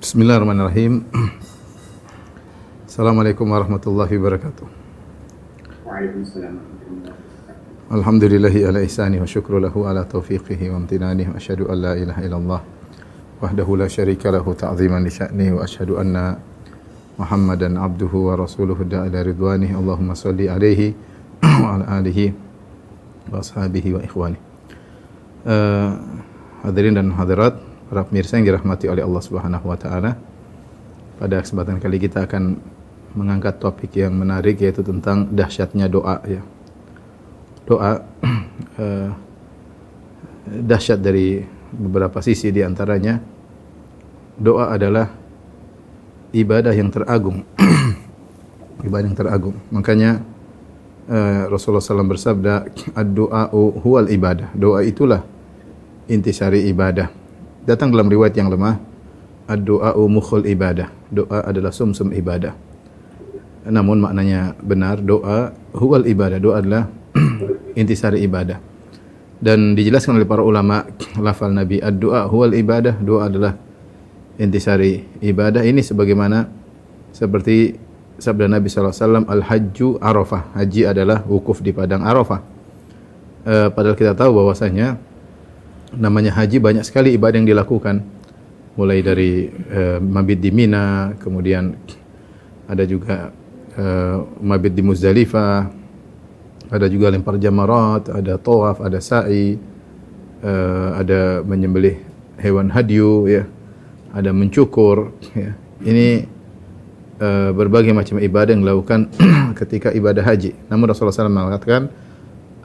Bismillahirrahmanirrahim. Assalamualaikum warahmatullahi wabarakatuh. Waalaikumsalam warahmatullahi wabarakatuh. Alhamdulillahi ala ihsani wa syukru lahu ala taufiqihi wa amtinani wa asyhadu an la ilaha illallah wahdahu la syarika lahu ta'ziman li sya'ni wa asyhadu anna Muhammadan abduhu wa rasuluhu da'ila ridwani. Allahumma salli alaihi wa ala alihi wa ashabihi wa ikhwani. Hadirin dan hadirat, para pemirsa yang dirahmati oleh Allah Subhanahu wa taala. Pada kesempatan kali kita akan mengangkat topik yang menarik, yaitu tentang dahsyatnya doa, ya. Doa dahsyat dari beberapa sisi, di antaranya doa adalah ibadah yang teragung. Ibadah yang teragung. Makanya Rasulullah SAW bersabda, ad-du'a'u huwal ibadah. Doa itulah intisari ibadah. Datang dalam riwayat yang lemah, ad-du'a'u mukhul ibadah. Doa adalah sumsum ibadah. Namun maknanya benar, doa huwal ibadah. Doa adalah intisari ibadah. Dan dijelaskan oleh para ulama, lafal Nabi, ad-du'a huwal ibadah. Doa adalah intisari ibadah. Ini sebagaimana seperti sabda Nabi SAW, al-hajju arafah. Haji adalah wukuf di padang Arafah. Padahal kita tahu bahwasanya namanya haji banyak sekali ibadah yang dilakukan, mulai dari mabit di Mina, kemudian ada juga mabit di Muzdalifah, ada juga lempar jamarat, ada tawaf, ada sa'i, ada menyembelih hewan hadyu, ya, ada mencukur, ya. Ini berbagai macam ibadah yang dilakukan ketika ibadah haji. Namun Rasulullah SAW mengatakan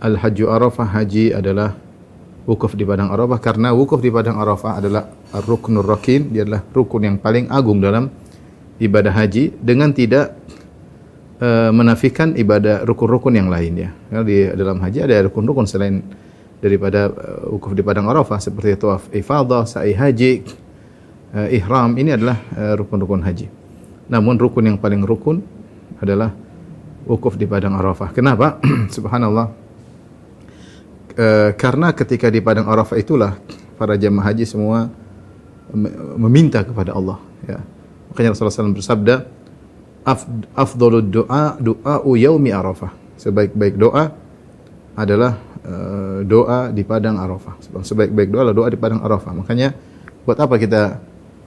al-hajju arafah, haji adalah wukuf di padang Arafah, karena wukuf di padang Arafah adalah ar-ruknur rakin, dia adalah rukun yang paling agung dalam ibadah haji, dengan tidak menafikan ibadah rukun-rukun yang lain, ya. Karena di dalam haji ada rukun-rukun selain daripada wukuf di padang Arafah, seperti tawaf ifadah, sa'i haji, ihram. Ini adalah rukun-rukun haji. Namun rukun yang paling rukun adalah wukuf di padang Arafah. Kenapa? Subhanallah. Karena ketika di padang Arafah itulah para jemaah haji semua meminta kepada Allah, ya. Makanya Rasulullah SAW bersabda, afdhalud du'a du'a'u yaumi Arafah. Sebaik-baik doa adalah doa di padang Arafah. Sebaik-baik doa adalah doa di padang Arafah. Makanya buat apa kita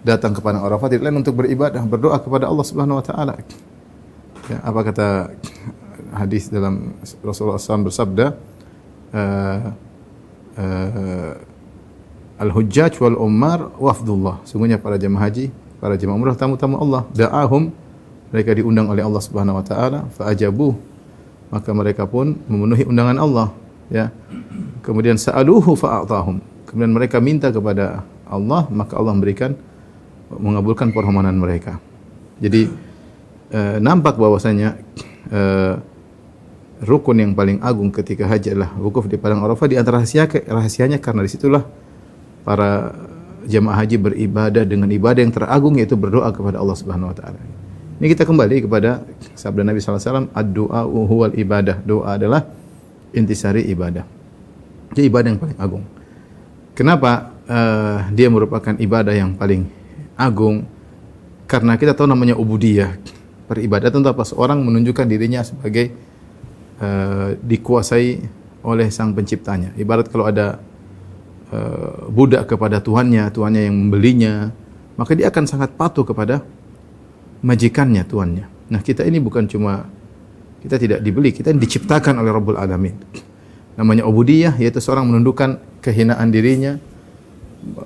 datang ke padang Arafah? Tidak lain untuk beribadah, berdoa kepada Allah Subhanahu wa taala. Ya, apa kata hadis dalam Rasulullah SAW bersabda, al-hujjaj wal ummar wafdullah. Sungguhnya para jemaah haji, para jemaah umrah, tamu-tamu Allah. Da'ahum, mereka diundang oleh Allah Subhanahu wa taala, fa ajabu, maka mereka pun memenuhi undangan Allah, ya. Kemudian sa'aluhu fa a'tahum, kemudian mereka minta kepada Allah, maka Allah memberikan, mengabulkan permohonan mereka. Jadi nampak bahwasanya rukun yang paling agung ketika haji adalah wukuf di padang Arafah. Di antara rahasianya karena disitulah para jemaah haji beribadah dengan ibadah yang teragung, yaitu berdoa kepada Allah Subhanahu wa taala. Ini kita kembali kepada sabda Nabi sallallahu alaihi wasallam, ad-du'a'u huwal ibadah. Doa adalah intisari ibadah. Jadi ibadah yang paling agung. Kenapa dia merupakan ibadah yang paling agung? Karena kita tahu namanya ubudiyah. Peribadatan itu apa? Seorang menunjukkan dirinya sebagai dikuasai oleh sang penciptanya. Ibarat kalau ada budak kepada tuannya yang membelinya, maka dia akan sangat patuh kepada majikannya, tuannya. Nah, kita ini bukan cuma, kita tidak dibeli, kita diciptakan oleh Rabbul Alamin. Namanya ubudiyah, yaitu seorang menundukkan kehinaan dirinya,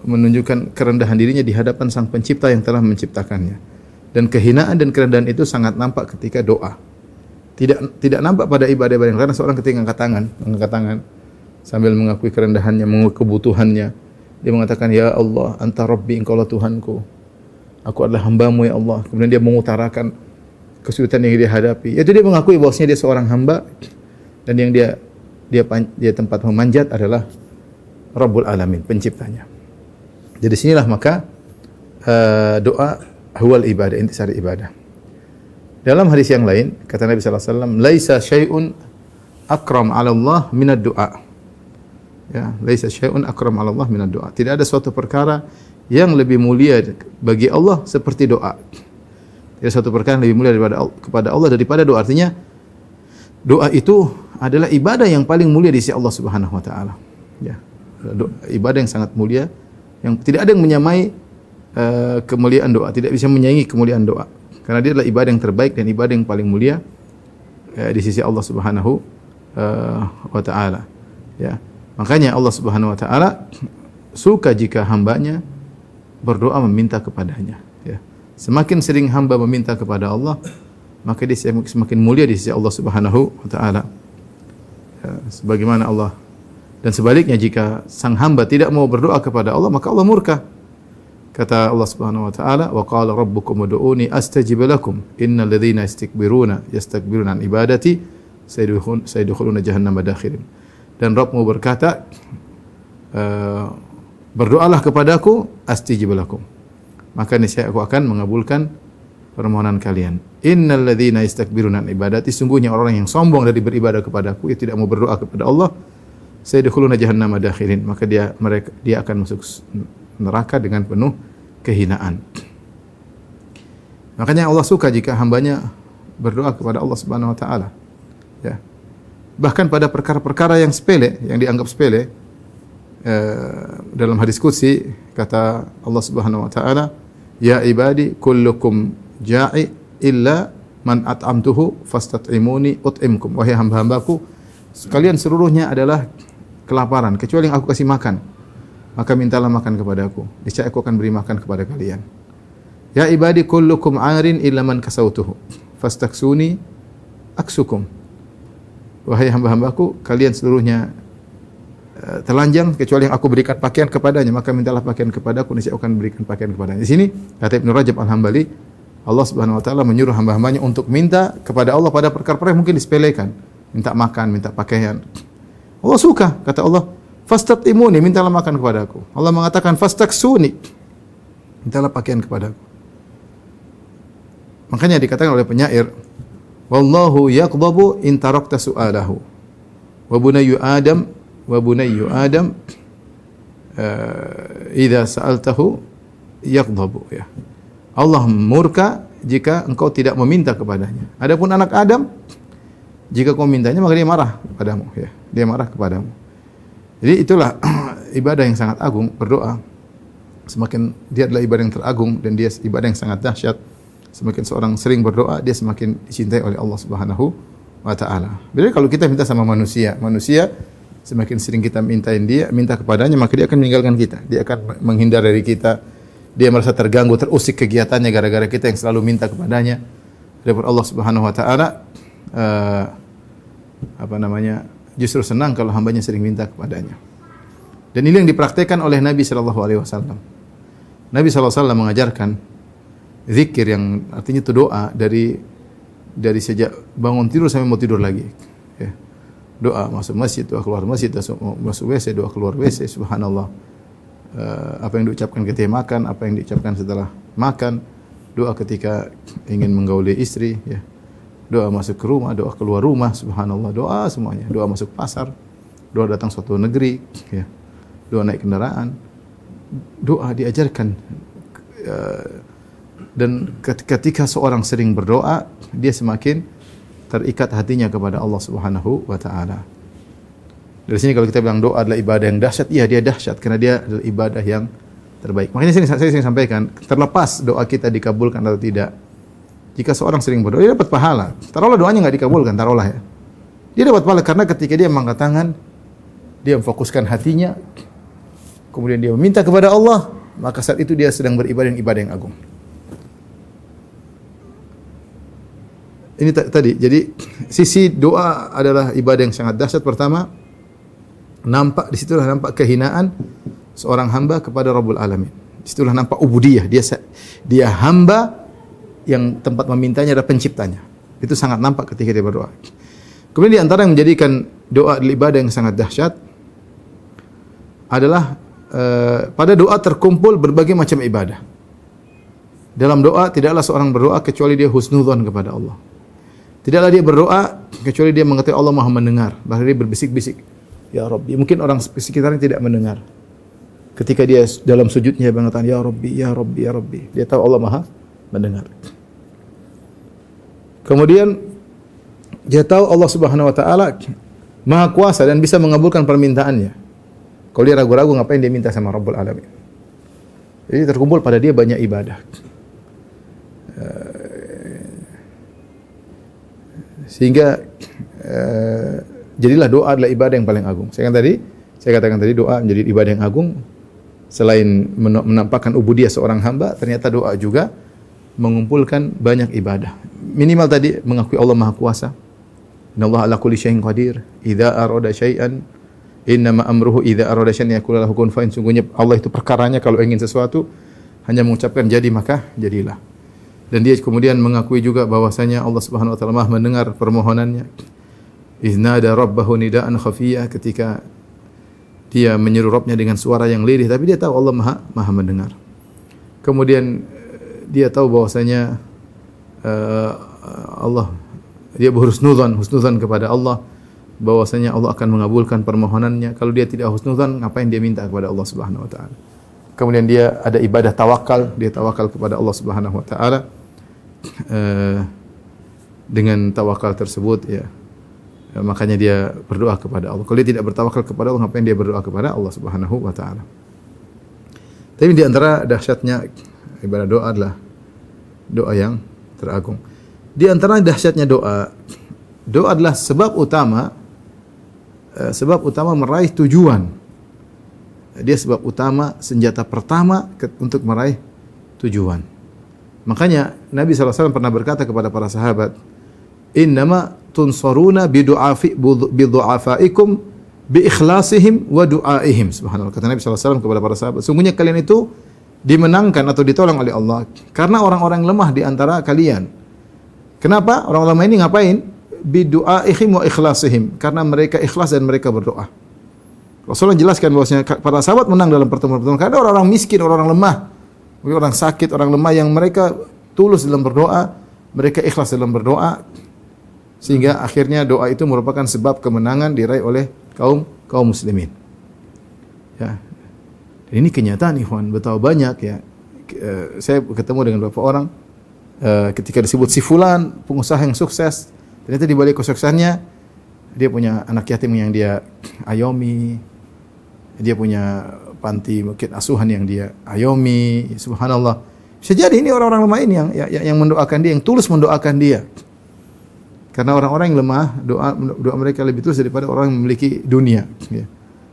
menunjukkan kerendahan dirinya di hadapan sang pencipta yang telah menciptakannya. Dan kehinaan dan kerendahan itu sangat nampak ketika doa. Tidak nampak pada ibadah-ibadah yang lain. Seorang ketika mengangkat tangan sambil mengakui kerendahannya, mengakui kebutuhannya. Dia mengatakan, ya Allah, anta Rabbi, engkaulah Tuhanku. Aku adalah hambamu, ya Allah. Kemudian dia mengutarakan kesulitan yang dia hadapi. Itu dia mengakui bahwasanya dia seorang hamba, dan yang dia tempat memanjat adalah Rabbul Alamin, penciptanya. Jadi sinilah maka doa huwal ibadah, intisari ibadah. Dalam hadis yang lain kata Nabi sallallahu alaihi wasallam, laisa syai'un akram 'ala Allah minad du'a. Ya, laisa syai'un akram 'ala Allah minad doa. Tidak ada suatu perkara yang lebih mulia bagi Allah seperti doa. Tidak ada suatu perkara yang lebih mulia kepada Allah daripada doa. Artinya doa itu adalah ibadah yang paling mulia di sisi Allah Subhanahu wa taala. Ya. Ibadah yang sangat mulia yang tidak ada yang menyamai kemuliaan doa, tidak bisa menyaingi kemuliaan doa. Karena dia adalah ibadah yang terbaik dan ibadah yang paling mulia di sisi Allah Subhanahu wa taala. Ya. Makanya Allah Subhanahu wa taala suka jika hambanya berdoa meminta kepadanya, ya. Semakin sering hamba meminta kepada Allah, maka dia semakin mulia di sisi Allah Subhanahu wa taala. Ya, sebagaimana Allah, dan sebaliknya jika sang hamba tidak mau berdoa kepada Allah, maka Allah murka. Kata Allah Subhanahu wa taala, "Wa qala rabbukum ud'uni astajib lakum innal ladzina yastakbiruna an ibadati sayadkhuluna jahannama dakhirin." Dan Rabbmu berkata, berdoalah kepadaku, astajib lakum. Maka niscaya aku akan mengabulkan permohonan kalian. Innal ladzina yastakbiruna an ibadati, sungguhnya orang yang sombong dari beribadah kepadaku, yang tidak mau berdoa kepada Allah, sayadkhuluna jahannama dakhirin, maka dia akan masuk neraka dengan penuh kehinaan. Makanya Allah suka jika hambanya berdoa kepada Allah Subhanahu wa taala. Ya. Bahkan pada perkara-perkara yang sepele, yang dianggap sepele, dalam hadis qudsi kata Allah Subhanahu wa taala, "Ya ibadi kullukum ja'i illa man at'amtuhu fastat'imuni ut'imkum." Wahai hamba-hambaku, kalian seluruhnya adalah kelaparan kecuali yang aku kasih makan. Maka mintalah makan kepadaku, niscaya aku akan beri makan kepada kalian. Ya ibadi kullukum 'arin illa man kasautuhu fastaksuni aksukum. Wahai hamba-hambaku, kalian seluruhnya telanjang kecuali yang aku berikan pakaian kepadanya, maka mintalah pakaian kepadaku, niscaya aku akan berikan pakaian kepadanya. Di sini kata Ibnu Rajab Al-Hambali, Allah Subhanahu wa taala menyuruh hamba-hambanya untuk minta kepada Allah pada perkara-perkara yang mungkin disepelekan, minta makan, minta pakaian. Allah suka, kata Allah, fastatimuni, mintalah makan kepadaku. Allah mengatakan fastaksuni, mintalah pakaian kepadaku. Makanya dikatakan oleh penyair, wallahu yaqdabu in tarakta su'alahu wa bunayyu adam idza sa'altahu yaqdabu, ya. Allah murka jika engkau tidak meminta kepadanya. Adapun anak Adam, jika kau mintanya maka dia marah kepadamu, ya. Dia marah kepadamu. Jadi itulah ibadah yang sangat agung, berdoa. Semakin dia adalah ibadah yang teragung dan dia ibadah yang sangat dahsyat. Semakin seorang sering berdoa, dia semakin dicintai oleh Allah Subhanahu wa taala. Jadi kalau kita minta sama manusia semakin sering kita minta kepadanya, maka dia akan meninggalkan kita. Dia akan menghindar dari kita. Dia merasa terganggu, terusik kegiatannya gara-gara kita yang selalu minta kepadanya. Adapun Allah Subhanahu wa taala justru senang kalau hambanya sering minta kepadanya. Dan ini yang dipraktikkan oleh Nabi sallallahu alaihi wasallam. Nabi sallallahu alaihi wasallam mengajarkan zikir yang artinya itu doa dari sejak bangun tidur sampai mau tidur lagi, ya. Doa masuk masjid, doa keluar masjid, masuk WC, doa keluar WC, subhanallah. Apa yang diucapkan ketika makan, apa yang diucapkan setelah makan, doa ketika ingin menggauli istri, ya. Doa masuk ke rumah, doa keluar rumah, subhanallah, doa semuanya. Doa masuk pasar, doa datang suatu negeri, ya. Doa naik kendaraan. Doa diajarkan, dan ketika seorang sering berdoa, dia semakin terikat hatinya kepada Allah Subhanahu wa taala. Dari sini kalau kita bilang doa adalah ibadah yang dahsyat, iya dia dahsyat karena dia adalah ibadah yang terbaik. Makanya saya sering sampaikan, terlepas doa kita dikabulkan atau tidak, jika seorang sering berdoa, dia dapat pahala. Taruhlah doanya enggak dikabulkan, taruhlah, ya. Dia dapat pahala karena ketika dia mengangkat tangan, dia memfokuskan hatinya, kemudian dia meminta kepada Allah, maka saat itu dia sedang beribadah yang agung. Ini tadi, jadi sisi doa adalah ibadah yang sangat dahsyat. Pertama, disitulah nampak kehinaan seorang hamba kepada Rabbul Alamin. Disitulah nampak ubudiyah, dia hamba yang tempat memintanya adalah penciptanya. Itu sangat nampak ketika dia berdoa. Kemudian di antara yang menjadikan doa adalah ibadah yang sangat dahsyat adalah pada doa terkumpul berbagai macam ibadah. Dalam doa tidaklah seorang berdoa kecuali dia husnudzon kepada Allah. Tidaklah dia berdoa kecuali dia mengetahui Allah Maha mendengar, bahkan dia berbisik-bisik. ya Rabbi. Mungkin orang sekitarnya tidak mendengar. Ketika dia dalam sujudnya mengatakan ya Rabbi, ya Rabbi, ya Rabbi. Dia tahu Allah Maha mendengar. Kemudian dia tahu Allah Subhanahu wa taala Maha kuasa dan bisa mengabulkan permintaannya. Kalau dia ragu-ragu ngapain dia minta sama Rabbul Alamin. Jadi terkumpul pada dia banyak ibadah. Sehingga jadilah doa adalah ibadah yang paling agung. Saya katakan tadi doa menjadi ibadah yang agung. Selain menampakkan ubudiyah seorang hamba, ternyata doa juga mengumpulkan banyak ibadah. Minimal tadi mengakui Allah Maha Kuasa. Innallaha ala kulli syai'in qadir. Idza arada syai'an innama amruhu idza arada syai'an yaqulu lahu kun fayakun. Sungguhnya Allah itu perkaranya kalau ingin sesuatu hanya mengucapkan jadi maka jadilah. Dan dia kemudian mengakui juga bahwasanya Allah Subhanahu wa taala Maha mendengar permohonannya. Iznada rabbahu nidaan khafiyah, ketika dia menyeru Rabbnya dengan suara yang lirih, tapi dia tahu Allah Maha mendengar. Kemudian dia tahu bahwasanya Allah, dia husnuzan kepada Allah, bahwasanya Allah akan mengabulkan permohonannya. Kalau dia tidak husnuzan, ngapain dia minta kepada Allah Subhanahu wa taala? Kemudian dia ada ibadah tawakal, dia tawakal kepada Allah Subhanahu wa taala. Dengan tawakal tersebut makanya dia berdoa kepada Allah. Kalau dia tidak bertawakal kepada Allah, ngapain dia berdoa kepada Allah Subhanahu wa taala? Tapi di antara dahsyatnya ibadah doa adalah doa yang teragung. Di antara dahsyatnya doa adalah sebab utama meraih tujuan. Dia sebab utama, senjata pertama untuk meraih tujuan. Makanya Nabi SAW pernah berkata kepada para sahabat, innama tunsaruna bidu'afaikum biikhlasihim wa du'aihim. Subhanallah. Kata Nabi SAW kepada para sahabat, sungguhnya kalian itu dimenangkan atau ditolong oleh Allah karena orang-orang lemah di antara kalian. Kenapa? Orang lemah ini ngapain? Bidu'aihim wa ikhlasihim. Karena mereka ikhlas dan mereka berdoa. Rasulullah jelaskan bahwasanya para sahabat menang dalam pertemuan-pertemuan karena orang-orang miskin, orang-orang lemah, orang sakit, orang lemah yang mereka tulus dalam berdoa, mereka ikhlas dalam berdoa, sehingga akhirnya doa itu merupakan sebab kemenangan diraih oleh kaum muslimin. Ya. Dan ini kenyataan ikhwan, betapa banyak ya. Saya ketemu dengan beberapa orang ketika disebut si fulan pengusaha yang sukses, ternyata di balik kesuksesannya dia punya anak yatim yang dia ayomi, dia punya panti mungkin asuhan yang dia ayomi. Subhanallah. Bisa jadi ini orang-orang lemah ini yang mendoakan dia, yang tulus mendoakan dia. Karena orang-orang yang lemah, doa mereka lebih tulus daripada orang yang memiliki dunia. Ya.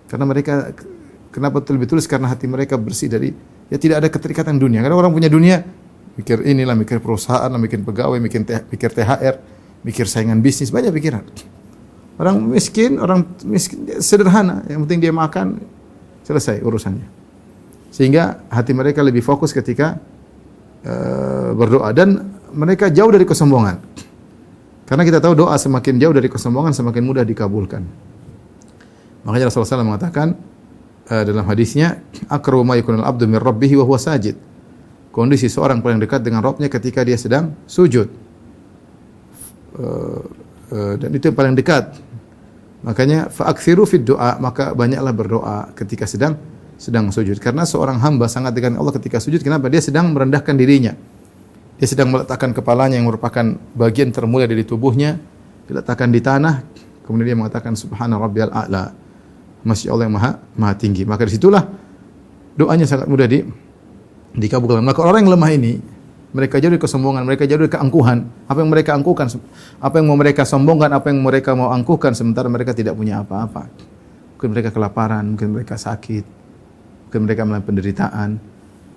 Karena mereka, kenapa lebih tulus? Karena hati mereka bersih dari, tidak ada keterikatan dunia. Karena orang punya dunia, mikir inilah, mikir perusahaan, mikir pegawai, mikir THR, mikir saingan bisnis, banyak pikiran. Orang miskin sederhana, yang penting dia makan, selesai urusannya. Sehingga hati mereka lebih fokus ketika berdoa, dan mereka jauh dari kesombongan. Karena kita tahu doa semakin jauh dari kesombongan semakin mudah dikabulkan. Makanya Rasulullah SAW mengatakan dalam hadisnya, aqrabu ma yakunul abdu min rabbih wa huwa sajid. Kondisi seorang paling dekat dengan Rabbnya ketika dia sedang sujud. Dan itu yang paling dekat. Makanya fa'akthiru fid du'a, maka banyaklah berdoa ketika sedang sujud. Karena seorang hamba sangat dekat dengan Allah ketika sujud. Kenapa? Dia sedang merendahkan dirinya. Dia sedang meletakkan kepalanya yang merupakan bagian termulia dari tubuhnya, diletakkan di tanah, kemudian dia mengatakan subhana rabbiyal a'la. Masya Allah yang maha tinggi. Maka disitulah doanya sangat mudah dikabulkan. Maka orang yang lemah ini, mereka jauh dari kesombongan, mereka jauh dari keangkuhan. Apa yang mereka angkuhkan, apa yang mau mereka sombongkan, apa yang mereka mau angkuhkan, sementara mereka tidak punya apa-apa. Mungkin mereka kelaparan, mungkin mereka sakit, mungkin mereka mengalami penderitaan.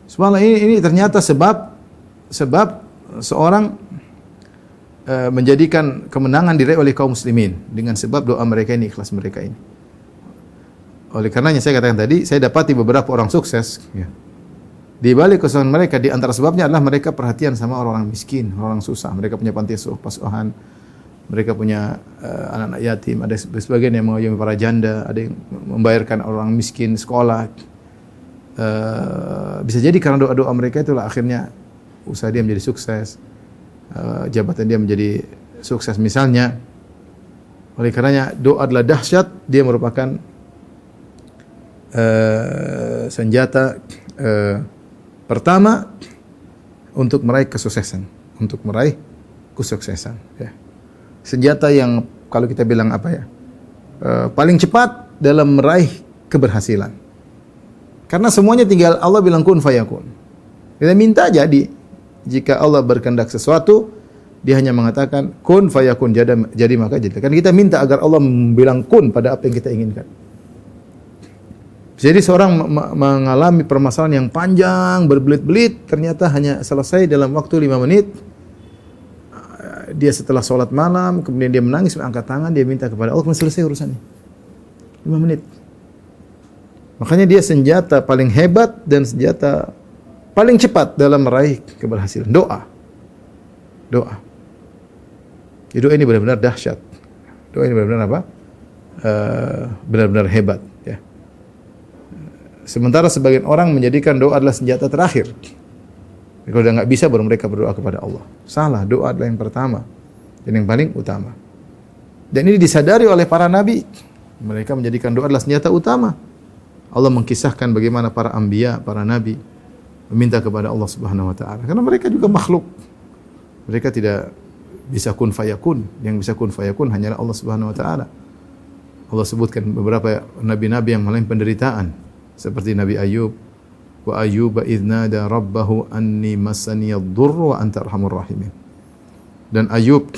Subhanallah, ini ternyata sebab seorang menjadikan kemenangan diraih oleh kaum muslimin dengan sebab doa mereka ini, ikhlas mereka ini. Oleh karenanya saya katakan tadi, saya dapati beberapa orang sukses ya. Di balik kesuksesan mereka, di antara sebabnya adalah mereka perhatian sama orang-orang miskin, orang susah. Mereka punya panti asuhan, mereka punya anak-anak yatim, ada sebagian yang mengayomi para janda, ada yang membayarkan orang miskin sekolah. Bisa jadi karena doa-doa mereka itulah akhirnya usaha dia menjadi sukses, jabatan dia menjadi sukses misalnya. Oleh karenanya doa adalah dahsyat, dia merupakan senjata pertama untuk meraih kesuksesan, ya. Senjata yang kalau kita bilang apa ya, paling cepat dalam meraih keberhasilan. Karena semuanya tinggal Allah bilang kun fayakun. Kita minta jadi. Jika Allah berkehendak sesuatu, Dia hanya mengatakan kun fayakun, jadi maka jadi. Kan kita minta agar Allah bilang kun pada apa yang kita inginkan. Jadi seorang mengalami permasalahan yang panjang, berbelit-belit, ternyata hanya selesai dalam waktu 5 menit. Dia setelah sholat malam, kemudian dia menangis, angkat tangan, dia minta kepada Allah, kemudian selesai urusannya. 5 menit. Makanya dia senjata paling hebat dan senjata paling cepat dalam meraih keberhasilan. Doa. Doa ini benar-benar dahsyat. Doa ini benar-benar apa? Benar-benar hebat. Ya. Sementara sebagian orang menjadikan doa adalah senjata terakhir. Kalau sudah nggak bisa, baru mereka berdoa kepada Allah. Salah, doa adalah yang pertama dan yang paling utama. Dan ini disadari oleh para nabi. Mereka menjadikan doa adalah senjata utama. Allah mengkisahkan bagaimana para anbiya, para nabi meminta kepada Allah Subhanahu wa taala. Karena mereka juga makhluk. Mereka tidak bisa kun fayakun. Yang bisa kun fayakun hanyalah Allah Subhanahu wa taala. Allah sebutkan beberapa nabi-nabi yang mengalami penderitaan seperti Nabi Ayub. Wa ayyuba idz nada rabbahu anni massani ad-durru wa anta arhamur rahimin. Dan Ayub,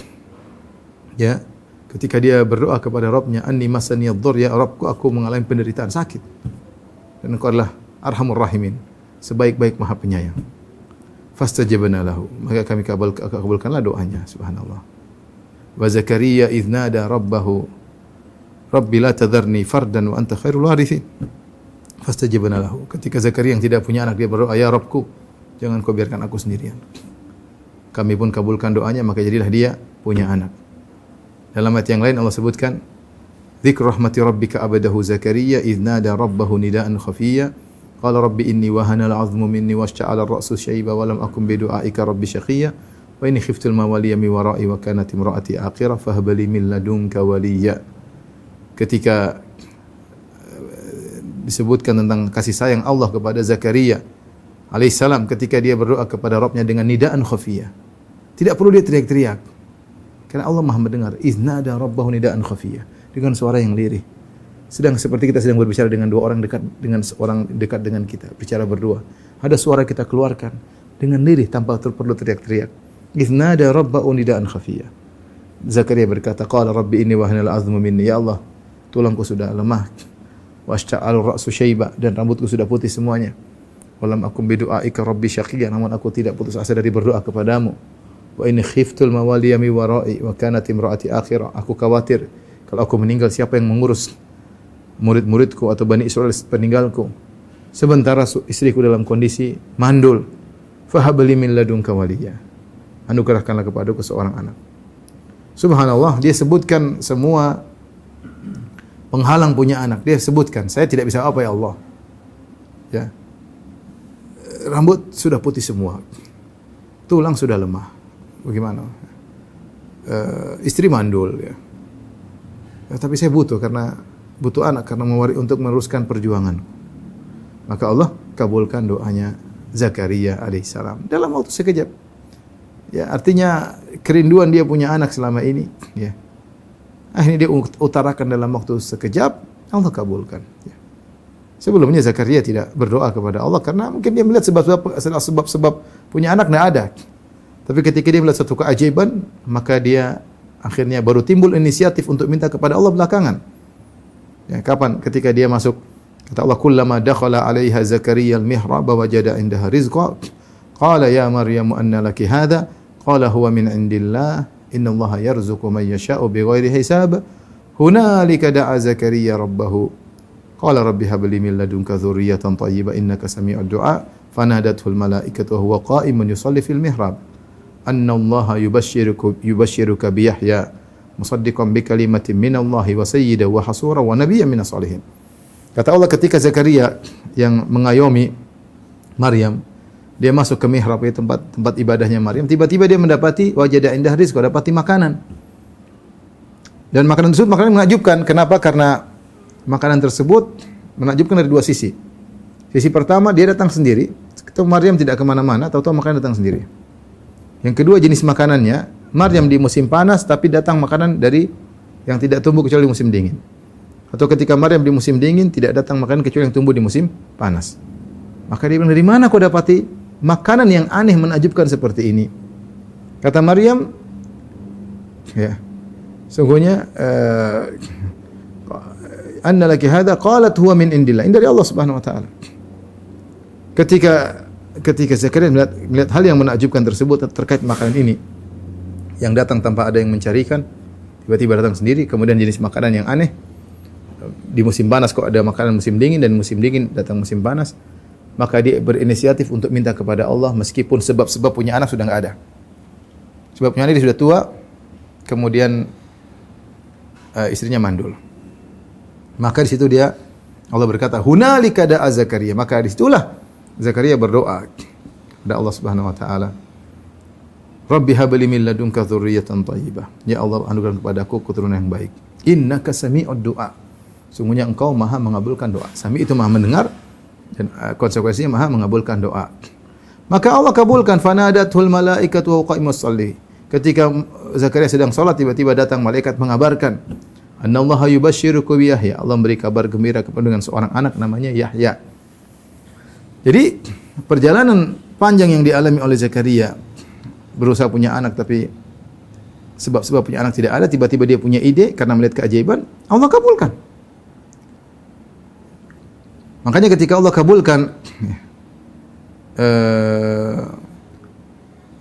ya, ketika dia berdoa kepada Rabbnya, anni massani ad-durr, ya Rabbku, aku mengalami penderitaan, sakit. Dan Engkau adalah arhamur rahimin, sebaik-baik Maha Penyayang. Fastajabna lahu, maka kami kabulkanlah doanya, subhanallah. Wa Zakaria idz nada rabbahu Rabbi la tadharni fardan wa anta khairul warithin. Fastajabna lahu. Ketika Zakaria yang tidak punya anak, dia berdoa, ya Rabbku, jangan kau biarkan aku sendirian. Kami pun kabulkan doanya, maka jadilah dia punya anak. Dalam ayat yang lain Allah sebutkan, dzikru rahmati rabbika abadahu Zakaria idz nada rabbahu nidaan khafiyya qala rabbi inni wahana al-'azmu minni washta'ala ar-ra'su shayba wa lam akun bi du'aika rabbi shaqiyya wa inni khiftu al-mawaliya min wara'i wa kanat imra'ati aqira fahab li min ladunka waliyya. Ketika disebutkan tentang kasih sayang Allah kepada Zakaria alaihissalam ketika dia berdoa kepada Rabbnya dengan nidaan khafiyah. Tidak perlu dia teriak-teriak. Karena Allah Maha mendengar. Iznada rabbahu nidaan khafiyah. Dengan suara yang lirih. Sedang seperti kita sedang berbicara dengan dua orang dekat, dengan seorang dekat dengan kita, bicara berdua. Ada suara kita keluarkan dengan lirih tanpa perlu teriak-teriak. Iznada rabbahu nidaan khafiyah. Zakaria berkata, qala rabbi inni wahana al-'azmu minni, ya Allah, tulangku sudah lemah. Washta'al ra'su syaiba, dan rambutku sudah putih semuanya. Walam akum bidu'aika rabbi syaqiyya, namun aku tidak putus asa dari berdoa kepadamu. Wa inni khiftul mawaliya mi wara'i wa kanat imra'ati akhirah. Aku khawatir kalau aku meninggal, siapa yang mengurus murid-muridku atau Bani Israel peninggalku. Sementara istriku dalam kondisi mandul. Fahabli min ladunka waliyya. Anugerahkanlah kepadaku seorang anak. Subhanallah, dia sebutkan semua penghalang punya anak. Dia sebutkan, saya tidak bisa apa ya Allah. Ya. Rambut sudah putih semua. Tulang sudah lemah. Bagaimana? Istri mandul ya. Tapi saya butuh anak karena untuk meneruskan perjuangan. Maka Allah kabulkan doanya Zakaria alaihissalam dalam waktu sekejap. Ya, artinya kerinduan dia punya anak selama ini, ya. Akhirnya dia utarakan dalam waktu sekejap, Allah kabulkan. Ya. Sebelumnya Zakaria tidak berdoa kepada Allah karena mungkin dia melihat sebab-sebab punya anak tidak ada. Tapi ketika dia melihat satu keajaiban, maka dia akhirnya baru timbul inisiatif untuk minta kepada Allah belakangan. Ya, kapan? Ketika dia masuk, kata Allah, kullama dakhala 'alaiha Zakaria al-mihrab wajada 'indaha rizqa qala ya Maryam anna laki hadha qala huwa min 'indillah innallaha yarzuqu man yasha'u bighairi hisab. Hunalika da'a Zakaria rabbahu qala rabbi hab li min ladunka dzurriyyatan thayyibah innaka sami'ud du'a fanadathul malaikatu wa huwa qa'imun yusalli fil mihrab annallaha yubashshiruka bi Yahya musaddiqan bi kalimatin minallahi wa sayyidan wa hasura wa nabiyyan minas salihin. Kata Allah ketika Zakaria yang mengayomi Maryam, dia masuk ke mihrab, itu tempat ibadahnya Maryam, tiba-tiba dia mendapati wajada indah rizqa, dapati makanan. Dan makanan tersebut makanan menakjubkan. Kenapa? Karena makanan tersebut menakjubkan dari dua sisi. Sisi pertama dia datang sendiri, ketemu Maryam tidak kemana-mana, tahu-tahu makanan datang sendiri. Yang kedua jenis makanannya, Maryam di musim panas tapi datang makanan dari yang tidak tumbuh kecuali di musim dingin. Atau ketika Maryam di musim dingin tidak datang makanan kecuali yang tumbuh di musim panas. Maka dia bilang, dari mana kau dapati makanan yang aneh menakjubkan seperti ini? Kata Maryam, ya, sungguhnya anna laki hadza qalat huwa min indillah. Ini dari Allah Subhanahu wa taala. Ketika Zakaria melihat hal yang menakjubkan tersebut terkait makanan ini yang datang tanpa ada yang mencarikan, tiba-tiba datang sendiri, kemudian jenis makanan yang aneh. Di musim panas kok ada makanan musim dingin, dan musim dingin datang musim panas. Maka dia berinisiatif untuk minta kepada Allah meskipun sebab-sebab punya anak sudah enggak ada. Sebab punya anak dia sudah tua, kemudian istrinya mandul. Maka di situ Allah berkata, "Hunalika da'a Zakaria." Maka di situlah Zakaria berdoa kepada Allah Subhanahu wa taala. "Rabbi hab li min ladunka dzurriyyatan thayyibah." Ya Allah, anugerahkan kepadaku keturunan yang baik. Innaka sami'ud du'a. Sungguhnya Engkau Maha mengabulkan doa. Sami itu Maha mendengar, dan konsekuensinya Maha mengabulkan doa. Maka Allah kabulkan, fanadatul malaikatu wa qa'imus shalli. Ketika Zakaria sedang salat, tiba-tiba datang malaikat mengabarkan, "Annallaha yubashshiruka bi Yahya." Allah memberi kabar gembira kepada dengan seorang anak namanya Yahya. Jadi perjalanan panjang yang dialami oleh Zakaria, berusaha punya anak tapi sebab-sebab punya anak tidak ada, tiba-tiba dia punya ide karena melihat keajaiban, Allah kabulkan. Makanya ketika Allah kabulkan,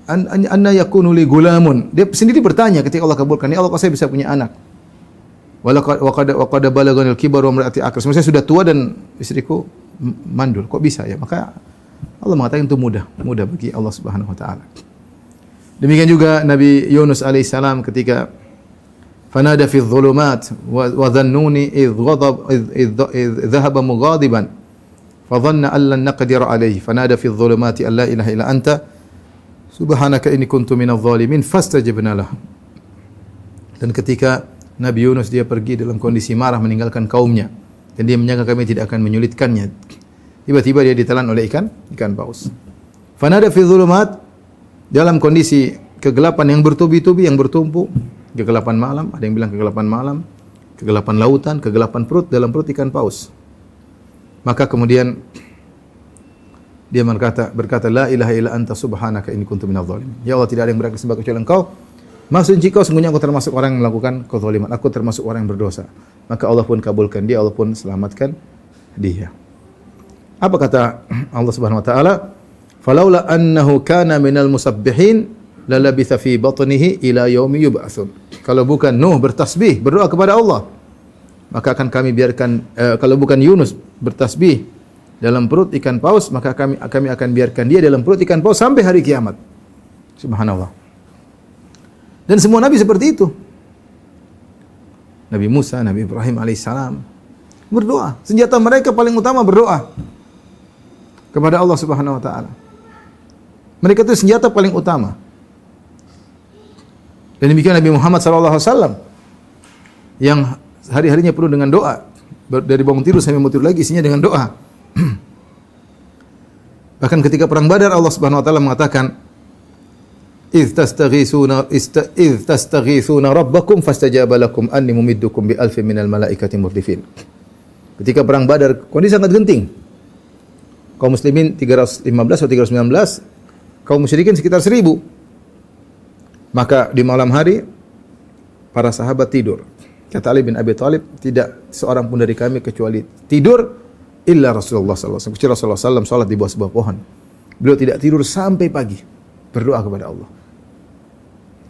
anna yakunu li gulamun, dia sendiri bertanya ketika Allah kabulkan, ya Allah, kok saya bisa punya anak? Wa qad balaghanil kibar wa imraati akras. Saya sudah tua dan istriku mandul. Kok bisa ya? Maka Allah mengatakan itu mudah bagi Allah Subhanahu wa taala. Demikian juga Nabi Yunus alaihissalam ketika fanada fi dhulumat wa dhannuni idh dhahaba mughadiban fa dhanna an lan naqdir alayhi fanada fi dhulumati an la ilaha illa anta subhanaka inni kuntu minadh dhalimin fastajabna lahu. Dan ketika Nabi Yunus dia pergi dalam kondisi marah meninggalkan kaumnya dan dia menyangka kami tidak akan menyulitkannya, tiba-tiba dia ditelan oleh ikan paus. Fanada fi dhulumat, dalam kondisi kegelapan yang bertubi-tubi, yang bertumpuk, kegelapan malam, ada yang bilang kegelapan malam, kegelapan lautan, kegelapan perut, dalam perut ikan paus. Maka kemudian dia berkata, la ilaha illa anta subhanaka inni kuntu minadh dhalimin. Ya Allah, tidak ada yang berhak disembah kecuali Engkau. Maha suci Kau, sungguhnya aku termasuk orang yang melakukan kezaliman. Aku termasuk orang yang berdosa. Maka Allah pun kabulkan dia, Allah pun selamatkan dia. Apa kata Allah Subhanahu wa taala? Falaula annahu kana minal musabbihin lalabitha fi batnihi ila yaumi yub'atsun. Kalau bukan Nuh bertasbih, berdoa kepada Allah, maka akan kami biarkan, kalau bukan Yunus bertasbih dalam perut ikan paus, maka kami akan biarkan dia dalam perut ikan paus sampai hari kiamat. Subhanallah. Dan semua nabi seperti itu. Nabi Musa, Nabi Ibrahim alaihissalam berdoa. Senjata mereka paling utama berdoa kepada Allah Subhanahu wa taala. Mereka itu senjata paling utama. Dan demikian Nabi Muhammad sallallahu alaihi wasallam yang hari-harinya penuh dengan doa. Dari bangun tidur sampai mau tidur lagi isinya dengan doa. Bahkan ketika perang Badar Allah Subhanahu wa taala mengatakan, "Idz tastaghitsuna rabbakum fastajaba lakum anni mumiddukum bi alfin minal malaikati murdifin." Ketika perang Badar kondisi sangat genting. Kaum muslimin 315 atau 319, kaum musyrikin sekitar 1000. Maka di malam hari para sahabat tidur. Kata Ali bin Abi Thalib, tidak seorang pun dari kami kecuali tidur illa Rasulullah sallallahu alaihi wasallam. Kecuali Rasulullah sallallahu salat di bawah sebuah pohon. Beliau tidak tidur sampai pagi, berdoa kepada Allah.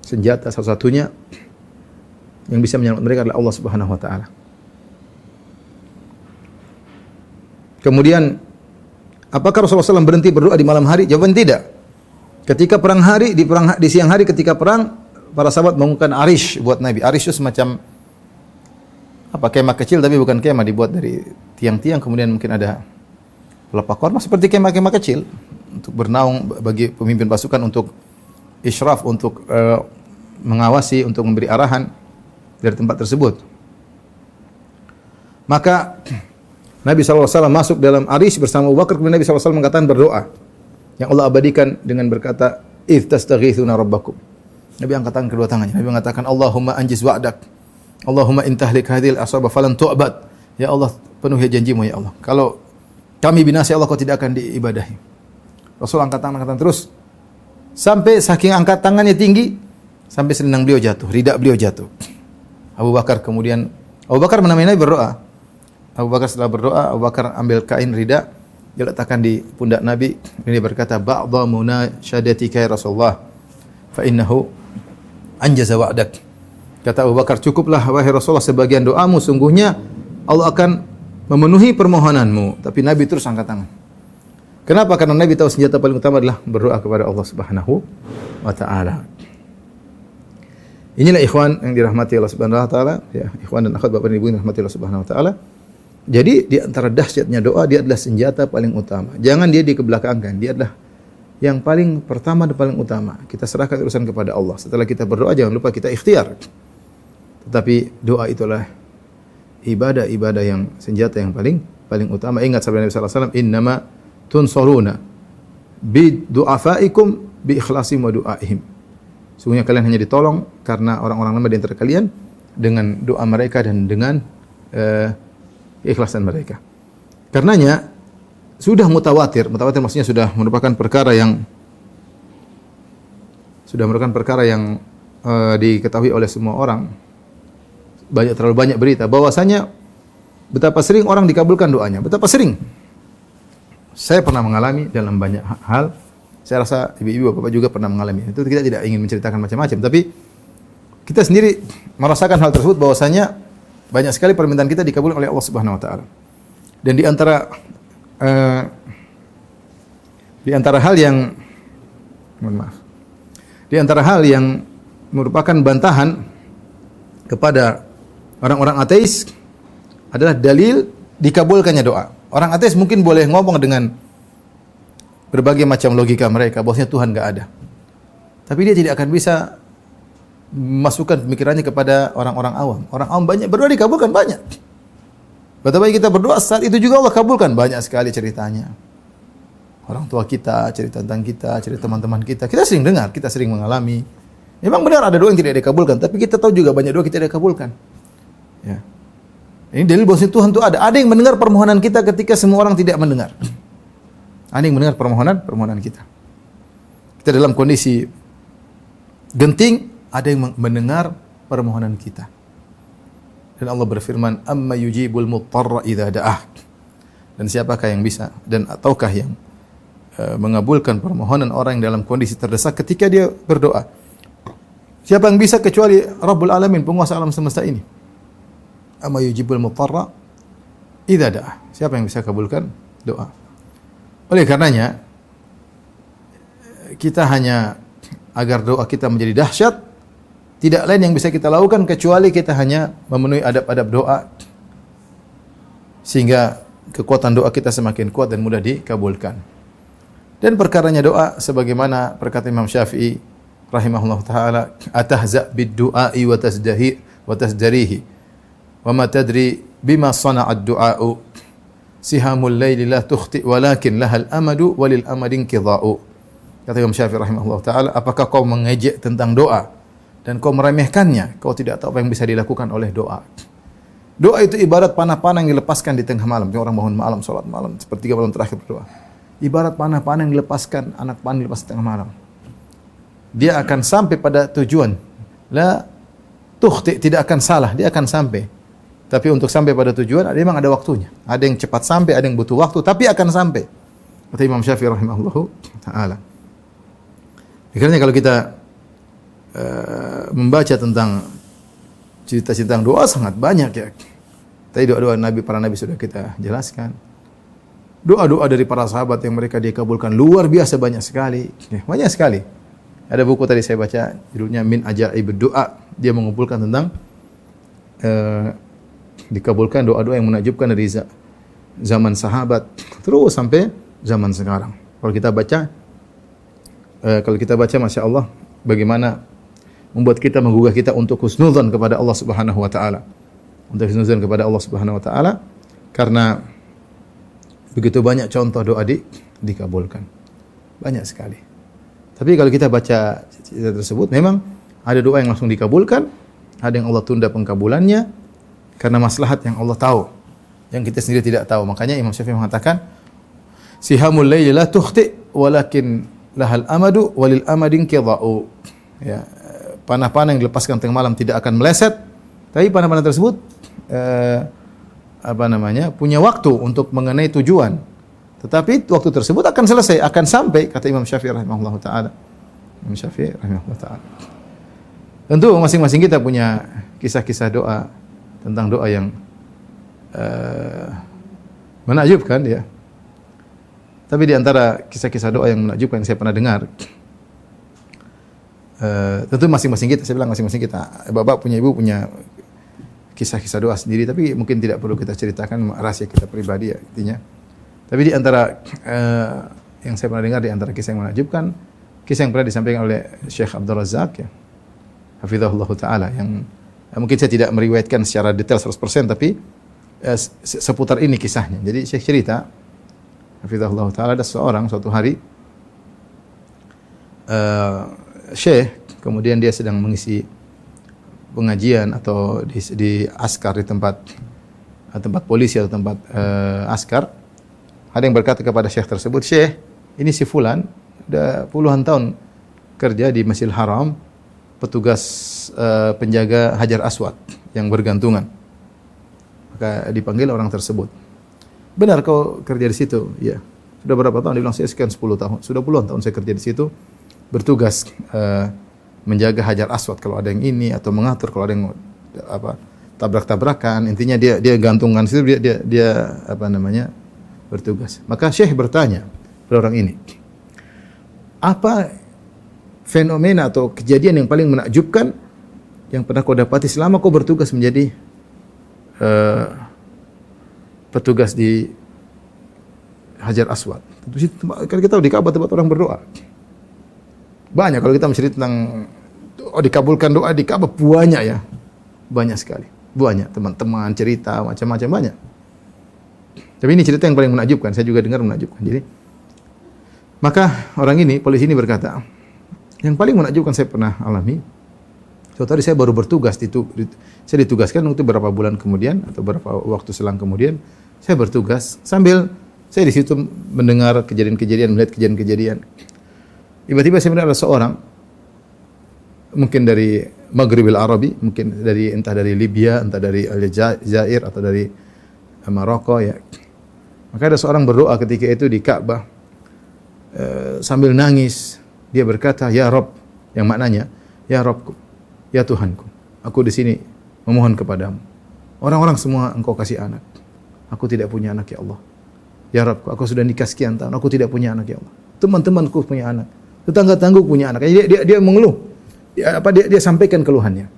Senjata satu-satunya yang bisa menyelamatkan mereka adalah Allah Subhanahu wa taala. Kemudian apakah Rasulullah SAW berhenti berdoa di malam hari? Jawaban tidak. Ketika perang hari, di siang hari ketika perang, para sahabat membangunkan arish buat Nabi. Arish itu semacam kemah kecil tapi bukan kemah, dibuat dari tiang-tiang, kemudian mungkin ada pelepah korma seperti kemah-kemah kecil untuk bernaung bagi pemimpin pasukan, untuk isyraf, untuk mengawasi, untuk memberi arahan dari tempat tersebut. Maka Nabi SAW masuk dalam Arish bersama Abu Bakar, kemudian Nabi SAW mengatakan berdoa yang Allah abadikan dengan berkata, "Idz tastaghitsuna rabbakum." Nabi angkat tangan kedua tangannya. Nabi mengatakan, "Allahumma anjiz wa'dak. Allahumma intahlik hadhil asaba falan tu'bad." Ya Allah, penuhi janjimu ya Allah. Kalau kami binasa ya Allah, kau tidak akan diibadahi. Rasul angkat tangan terus sampai saking angkat tangannya tinggi sampai selendang beliau jatuh, rida beliau jatuh. Abu Bakar menamai Nabi berdoa. Abu Bakar setelah berdoa, Abu Bakar ambil kain rida, dia letakkan di pundak Nabi. Dia berkata, "Ba'dha munashadatika ya Rasulullah, fa innahu anjaza wa'dak." Kata Abu Bakar, "Cukuplah wahai Rasulullah sebagian doamu, sungguhnya Allah akan memenuhi permohonanmu." Tapi Nabi terus angkat tangan. Kenapa? Karena Nabi tahu senjata paling utama adalah berdoa kepada Allah Subhanahu wa taala. Inilah ikhwan yang dirahmati Allah Subhanahu wa taala, ya, ikhwan dan akhwat Bapak dan Ibu yang dirahmati Allah Subhanahu wa taala. Jadi di antara dahsyatnya doa, dia adalah senjata paling utama. Jangan dia dikebelakangkan. Dia adalah yang paling pertama dan paling utama. Kita serahkan urusan kepada Allah. Setelah kita berdoa, jangan lupa kita ikhtiar. Tetapi doa itulah ibadah yang senjata yang paling utama. Ingat sabda Nabi sallallahu alaihi wasallam, "Innama tunsaruna bi du'afaikum bi ikhlasim wa du'aihim." Sungguhnya kalian hanya ditolong karena orang-orang lemah di antara kalian dengan doa mereka dan dengan keikhlasan mereka. Karenanya sudah mutawatir maksudnya sudah merupakan perkara yang diketahui oleh semua orang. Terlalu banyak berita bahwasanya betapa sering orang dikabulkan doanya, betapa sering. Saya pernah mengalami dalam banyak hal. Saya rasa ibu-ibu bapak juga pernah mengalami. Itu kita tidak ingin menceritakan macam-macam, tapi kita sendiri merasakan hal tersebut bahwasanya banyak sekali permintaan kita dikabulkan oleh Allah Subhanahu wa taala. Dan di antara hal yang merupakan bantahan kepada orang-orang ateis adalah dalil dikabulkannya doa. Orang ateis mungkin boleh ngomong dengan berbagai macam logika mereka bahwasanya Tuhan enggak ada. Tapi dia tidak akan bisa masukkan pemikirannya kepada orang-orang awam. Orang awam banyak berdoa dikabulkan banyak. Betapa kita berdoa saat itu juga Allah kabulkan, banyak sekali ceritanya. Orang tua kita, cerita tentang kita, cerita teman-teman kita. Kita sering dengar, kita sering mengalami. Memang benar ada doa yang tidak dikabulkan, tapi kita tahu juga banyak doa kita tidak dikabulkan. Ya. Ini dalil bahwasanya Tuhan itu ada. Ada yang mendengar permohonan kita ketika semua orang tidak mendengar. Ada yang mendengar permohonan kita. Kita dalam kondisi genting, ada yang mendengar permohonan kita. Dan Allah berfirman, "Amma yujibul muttarra idza da'ah." Dan siapakah yang bisa dan ataukah yang mengabulkan permohonan orang yang dalam kondisi terdesak ketika dia berdoa? Siapa yang bisa kecuali Rabbul Alamin, penguasa alam semesta ini? Amma yujibul muttarra idza da'ah. Siapa yang bisa kabulkan doa? Oleh karenanya kita hanya agar doa kita menjadi dahsyat, tidak lain yang bisa kita lakukan kecuali kita hanya memenuhi adab-adab doa sehingga kekuatan doa kita semakin kuat dan mudah dikabulkan. Dan perkaranya doa sebagaimana perkataan Imam Syafi'i rahimahullah taala, "Atahza bid-du'ai wa tasdarihi wa ma tadri bima sana'ad du'a'u sihamul laili la tukhti walakin lahal amadu walil amadin qidha'u." Kata Imam Syafi'i rahimahullah taala, apakah kau mengejek tentang doa dan kau meremehkannya? Kau tidak tahu apa yang bisa dilakukan oleh doa. Doa itu ibarat panah-panah yang dilepaskan di tengah malam. Orang bangun malam, salat malam, sepertiga malam terakhir berdoa. Ibarat panah-panah yang dilepaskan, anak panah dilepas di tengah malam. Dia akan sampai pada tujuan. La tukhti, tidak akan salah, dia akan sampai. Tapi untuk sampai pada tujuan, memang ada waktunya. Ada yang cepat sampai, ada yang butuh waktu, tapi akan sampai. Kata Imam Syafi'i rahimahullah ta'ala. Karena kalau kita membaca tentang cerita-cerita tentang doa sangat banyak ya. Tadi doa-doa Nabi, para Nabi sudah kita jelaskan. Doa-doa dari para sahabat yang mereka dikabulkan luar biasa banyak sekali. Ya, banyak sekali. Ada buku tadi saya baca judulnya Min Ajaib Doa. Dia mengumpulkan tentang dikabulkan doa-doa yang menakjubkan dari zaman sahabat terus sampai zaman sekarang. Kalau kita baca Masya Allah bagaimana membuat kita menggugah kita untuk husnudzon kepada Allah Subhanahu wa taala. Untuk husnudzon kepada Allah Subhanahu wa taala karena Begitu banyak contoh doa dikabulkan. Banyak sekali. Tapi kalau kita baca cerita tersebut, memang ada doa yang langsung dikabulkan, ada yang Allah tunda pengkabulannya karena maslahat yang Allah tahu, yang kita sendiri tidak tahu. Makanya Imam Syafi'i mengatakan, sihamul laili la tukhti walakin lahal amadu walil amadin qida'u. Ya, panah-panah yang dilepaskan tengah malam tidak akan meleset, tapi panah-panah tersebut punya waktu untuk mengenai tujuan. Tetapi waktu tersebut akan selesai, akan sampai, kata Imam Syafi'i rahimahullah taala. Imam Syafi'i rahimahullah taala. Tentu masing-masing kita punya kisah-kisah doa tentang doa yang menakjubkan ya. Tapi di antara kisah-kisah doa yang menakjubkan yang saya pernah dengar, tentu masing-masing kita, saya bilang masing-masing kita, bapak punya, ibu punya kisah-kisah doa sendiri, tapi mungkin tidak perlu kita ceritakan, rahasia kita pribadi ya intinya. Tapi di antara yang saya pernah dengar, di antara kisah yang menakjubkan, kisah yang pernah disampaikan oleh Syekh Abdul Razak ya, hafizahullah taala, yang mungkin saya tidak meriwayatkan secara detail 100%, tapi seputar ini kisahnya. Jadi Syekh cerita, hafizahullah taala, ada seorang suatu hari Syekh, kemudian dia sedang mengisi pengajian atau di askar, di tempat polisi atau tempat askar. Ada yang berkata kepada Syekh tersebut, Syekh, ini si fulan udah puluhan tahun kerja di Masjidil Haram, petugas penjaga Hajar Aswad yang bergantungan. Maka dipanggil orang tersebut. Benar kau kerja di situ? Ya. Sudah berapa tahun? Dia bilang, saya sekian 10 tahun. Sudah puluhan tahun saya kerja di situ, bertugas menjaga Hajar Aswad kalau ada yang ini, atau mengatur kalau ada yang tabrak-tabrakan. Intinya dia gantungan situ, dia bertugas. Maka Syekh bertanya pada orang ini, apa fenomena atau kejadian yang paling menakjubkan yang pernah kau dapati selama kau bertugas menjadi petugas di Hajar Aswad? Kan kita tahu di Ka'bah tempat orang berdoa. Banyak kalau kita mencerita tentang dikabulkan doa di Ka'bah, banyak ya. Banyak sekali. Banyak teman-teman cerita macam-macam, banyak. Tapi ini cerita yang paling menakjubkan, saya juga dengar menakjubkan. Jadi, maka orang ini, polisi ini berkata, yang paling menakjubkan saya pernah alami, suatu hari saya baru bertugas, saya ditugaskan untuk beberapa bulan kemudian, atau beberapa waktu selang kemudian, saya bertugas, sambil saya di situ mendengar kejadian-kejadian, melihat kejadian-kejadian. Tiba-tiba saya mendengar ada seorang, mungkin dari Maghribil Arabi, mungkin entah dari Libya, entah dari Aljazair, atau dari Maroko ya. Maka ada seorang berdoa ketika itu di Ka'bah, sambil nangis. Dia berkata, Ya Rabb, yang maknanya, Ya Rabbku, Ya Tuhanku, aku di sini memohon kepadamu. Orang-orang semua engkau kasih anak. Aku tidak punya anak ya Allah. Ya Rabbku, aku sudah nikah sekian tahun, aku tidak punya anak ya Allah. Teman-temanku punya anak, tetangga-tanggaku punya anak. Dia mengeluh. Dia sampaikan keluhannya.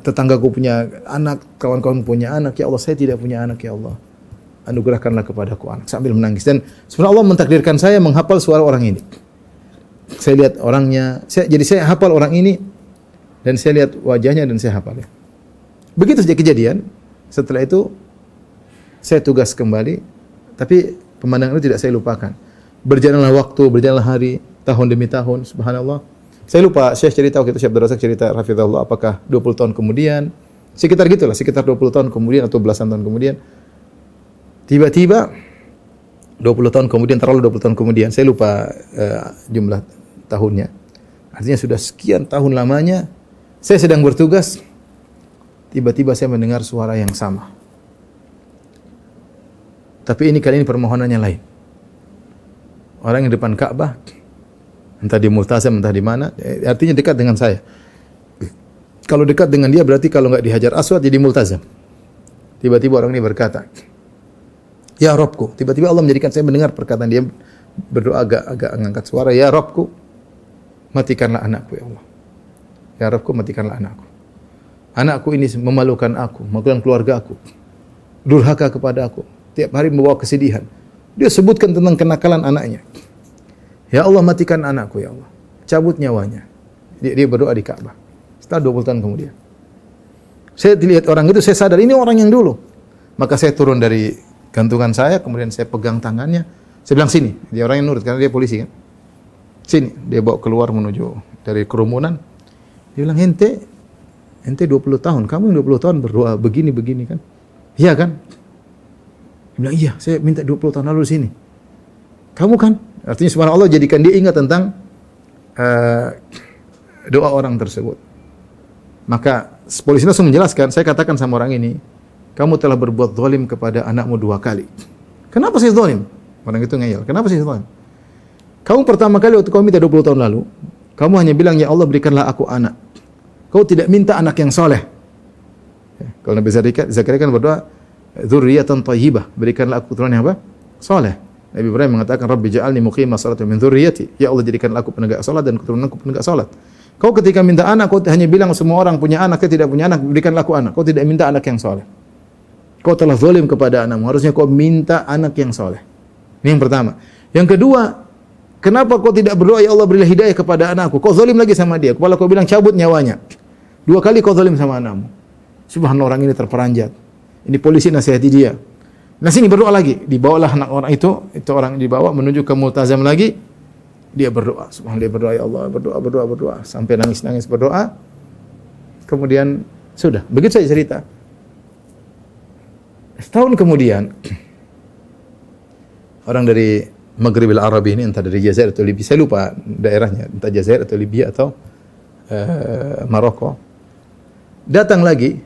Tetanggaku punya anak, kawan-kawan punya anak, ya Allah, saya tidak punya anak ya Allah. Anugerahkanlah kepadaku anak, sambil menangis. Dan sebenarnya Allah mentakdirkan saya menghafal suara orang ini. Saya lihat orangnya, jadi saya hafal orang ini, dan saya lihat wajahnya dan saya hafalnya. Begitu saja kejadian. Setelah itu saya tugas kembali, tapi pemandangan itu tidak saya lupakan. Berjalanlah waktu, berjalanlah hari, tahun demi tahun, subhanallah. Saya lupa, saya cerita waktu itu, Syekh Abdul Razak cerita, hafizahullah, apakah 20 tahun kemudian, sekitar gitulah, sekitar 20 tahun kemudian atau belasan tahun kemudian, tiba-tiba 20 tahun kemudian, terlalu 20 tahun kemudian, saya lupa jumlah tahunnya. Artinya sudah sekian tahun lamanya, saya sedang bertugas, tiba-tiba saya mendengar suara yang sama. Tapi kali ini permohonannya lain. Orang yang di depan Ka'bah, entah di Multazam, entah di mana, artinya dekat dengan saya. Kalau dekat dengan dia berarti kalau enggak di Hajar Aswad jadi Multazam. Tiba-tiba orang ini berkata, Ya Rabbku. Tiba-tiba Allah menjadikan saya mendengar perkataan dia berdoa agak mengangkat suara, Ya Rabbku, matikanlah anakku ya Allah. Ya Rabbku, matikanlah anakku. Anakku ini memalukan aku, memalukan keluarga aku. Durhaka kepada aku. Tiap hari membawa kesedihan. Dia sebutkan tentang kenakalan anaknya. Ya Allah, matikan anakku ya Allah. Cabut nyawanya. Dia berdoa di Ka'bah. Setelah 20 tahun kemudian. Saya lihat orang itu, saya sadar ini orang yang dulu. Maka saya turun dari gantungan saya, kemudian saya pegang tangannya. Saya bilang sini, dia orang yang nurut karena dia polisi kan. Sini, dia bawa keluar menuju dari kerumunan. Dia bilang, ente 20 tahun, kamu yang 20 tahun berdoa begini kan. Iya kan? Dia bilang, iya, saya minta 20 tahun lalu di sini. Kamu kan? Artinya subhanallah jadikan dia ingat tentang doa orang tersebut. Maka polisi langsung menjelaskan, saya katakan sama orang ini, kamu telah berbuat zalim kepada anakmu 2 kali. Kenapa saya zalim? Orang itu ngeyel. Kenapa saya zalim? Kamu pertama kali waktu kamu minta 20 tahun lalu, kamu hanya bilang, ya Allah berikanlah aku anak. Kau tidak minta anak yang soleh. Ya, kalau Nabi Zakaria kan berdoa, dzurriyyatan thayyibah, berikanlah aku keturunan yang apa? Soleh. Nabi Ibrahim mengatakan, Rabbi ja'alni muqima salati min dzurriyyati. Ya Allah jadikanlah aku penegak salat dan keturunanku penegak salat. Kau ketika minta anak, kau hanya bilang semua orang punya anak, kau tidak punya anak, berikanlah aku anak. Kau tidak minta anak yang soleh. Kau telah zalim kepada anakmu. Harusnya kau minta anak yang soleh. Ini yang pertama. Yang kedua, kenapa kau tidak berdoa, ya Allah berilah hidayah kepada anakku? Kau zalim lagi sama dia. Kepala kau bilang cabut nyawanya. 2 kali kau zalim sama anakmu. Subhanallah, orang ini terperanjat. Ini polisi nasihati dia. Nah sini berdoa lagi. Dibawalah anak orang itu orang dibawa menuju ke multazam lagi. Dia berdoa. Subhanallah, dia berdoa, ya Allah, berdoa. Sampai nangis-nangis berdoa. Kemudian sudah. Begitu saja cerita. Setahun kemudian, orang dari Maghribil Arabi ini, entah dari Jazair atau Libya, saya lupa daerahnya, entah Jazair atau Libya atau Maroko, datang lagi,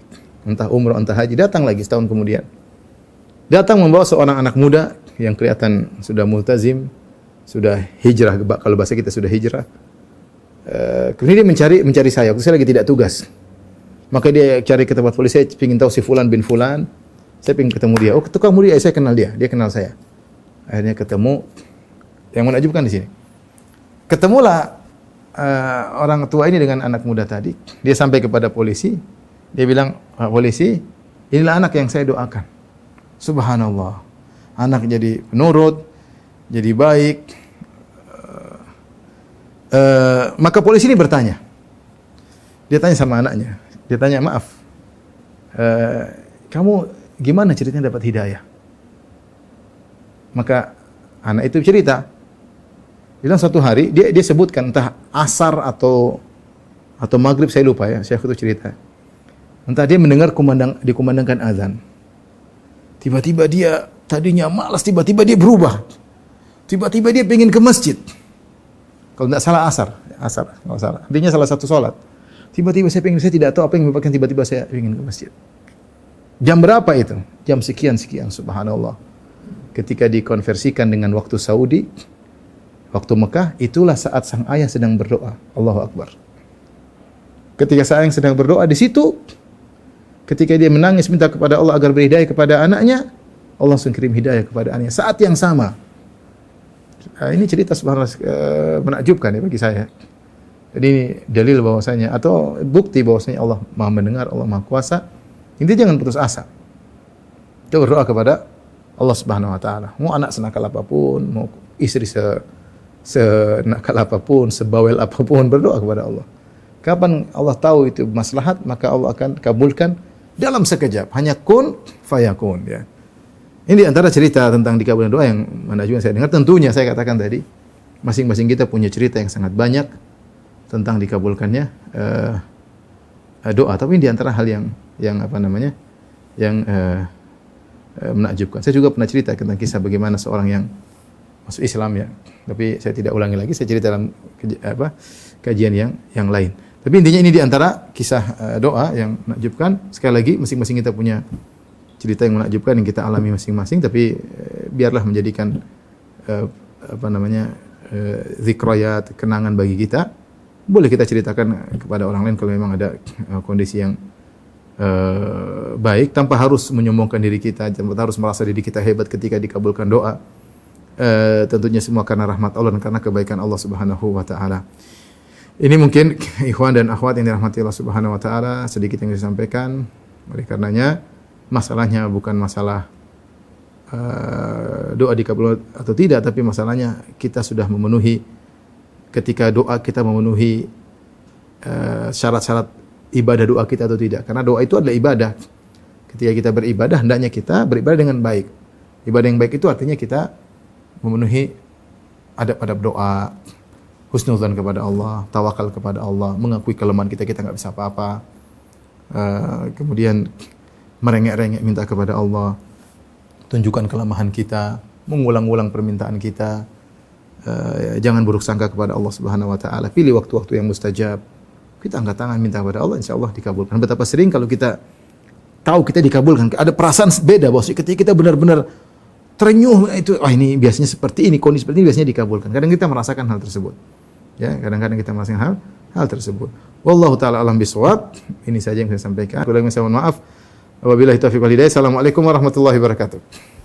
entah umroh, entah haji, datang lagi setahun kemudian. Datang membawa seorang anak muda yang kelihatan sudah multazim, sudah hijrah, kalau bahasa kita sudah hijrah. Kemudian dia mencari saya, waktu saya lagi tidak tugas. Maka dia cari ke tempat polisi, saya ingin tahu si Fulan bin Fulan, saya ingin ketemu dia. Oh, itu kamu dia, saya kenal dia kenal saya. Akhirnya ketemu, yang menakjubkan di sini. Ketemulah orang tua ini dengan anak muda tadi. Dia sampai kepada polisi, dia bilang, Pak polisi, inilah anak yang saya doakan. Subhanallah, anak jadi penurut, jadi baik. Maka polisi ini bertanya. Dia tanya sama anaknya. Dia tanya, maaf, kamu gimana ceritanya dapat hidayah? Maka anak itu cerita. Bilang suatu hari dia sebutkan entah asar atau maghrib, saya lupa ya. Syekh itu cerita. Entah dia mendengar dikumandangkan azan. Tiba-tiba dia tadinya malas, tiba-tiba dia berubah. Tiba-tiba dia pengen ke masjid. Kalau tidak salah asar, kalau salah. Artinya salah satu sholat. Tiba-tiba saya tidak tahu apa yang menyebabkan tiba-tiba saya ingin ke masjid. Jam berapa itu? Jam sekian-sekian, subhanallah. Ketika dikonversikan dengan waktu Saudi, waktu Mekah, itulah saat sang ayah sedang berdoa. Allahu Akbar. Ketika sang ayah sedang berdoa, di situ, ketika dia menangis minta kepada Allah agar beri hidayah kepada anaknya, Allah langsung kirim hidayah kepada anaknya. Saat yang sama. Ini cerita subhanallah menakjubkan ya bagi saya. Jadi ini dalil bahwasanya atau bukti bahwasanya Allah Maha mendengar, Allah Maha kuasa. Intinya jangan putus asa. Kita berdoa kepada Allah Subhanahu wa taala. Mau anak senakal apapun, mau istri senakal apapun, sebawel apapun, berdoa kepada Allah. Kapan Allah tahu itu maslahat, maka Allah akan kabulkan dalam sekejap. Hanya kun fayakun ya. Ini di antara cerita tentang dikabulkan doa yang mana juga saya dengar. Tentunya saya katakan tadi, masing-masing kita punya cerita yang sangat banyak tentang dikabulkannya doa. Tapi ini di antara hal yang apa namanya, yang menakjubkan. Saya juga pernah cerita tentang kisah bagaimana seorang yang masuk Islam ya. Tapi saya tidak ulangi lagi. Saya cerita dalam kajian yang lain. Tapi intinya ini di antara kisah doa yang menakjubkan. Sekali lagi, masing-masing kita punya cerita yang menakjubkan yang kita alami masing-masing. Tapi biarlah menjadikan zikrayat, kenangan bagi kita. Boleh kita ceritakan kepada orang lain kalau memang ada kondisi yang baik, tanpa harus menyombongkan diri kita, tanpa harus merasa diri kita hebat ketika dikabulkan doa. Tentunya semua karena rahmat Allah dan karena kebaikan Allah Subhanahu wa taala. Ini mungkin ikhwan dan akhwat yang dirahmati Allah Subhanahu wa taala, sedikit yang disampaikan. Oleh karenanya masalahnya bukan masalah doa dikabul atau tidak, tapi masalahnya kita sudah memenuhi, ketika doa kita memenuhi syarat-syarat ibadah doa kita atau tidak. Karena doa itu adalah ibadah. Ketika kita beribadah, hendaknya kita beribadah dengan baik. Ibadah yang baik itu artinya kita memenuhi adab-adab doa, husnuzan kepada Allah, tawakal kepada Allah, mengakui kelemahan kita, kita nggak bisa apa-apa. Kemudian merengek-rengek minta kepada Allah, tunjukkan kelemahan kita, mengulang-ulang permintaan kita. Jangan buruk sangka kepada Allah Subhanahu wa taala. Pilih waktu-waktu yang mustajab. Kita angkat tangan minta kepada Allah, insyaallah dikabulkan. Betapa sering kalau kita tahu kita dikabulkan, ada perasaan beda bos. Ketika kita benar-benar terenyuh itu, ini biasanya seperti ini, kondisi seperti ini biasanya dikabulkan. Kadang kita merasakan hal tersebut. Ya, kadang-kadang kita merasakan hal tersebut. Wallahu taala alam bisawab. Ini saja yang saya sampaikan. Kurang lebih saya mohon maaf. Wabillahi taufiq wal hidayah. Assalamualaikum warahmatullahi wabarakatuh.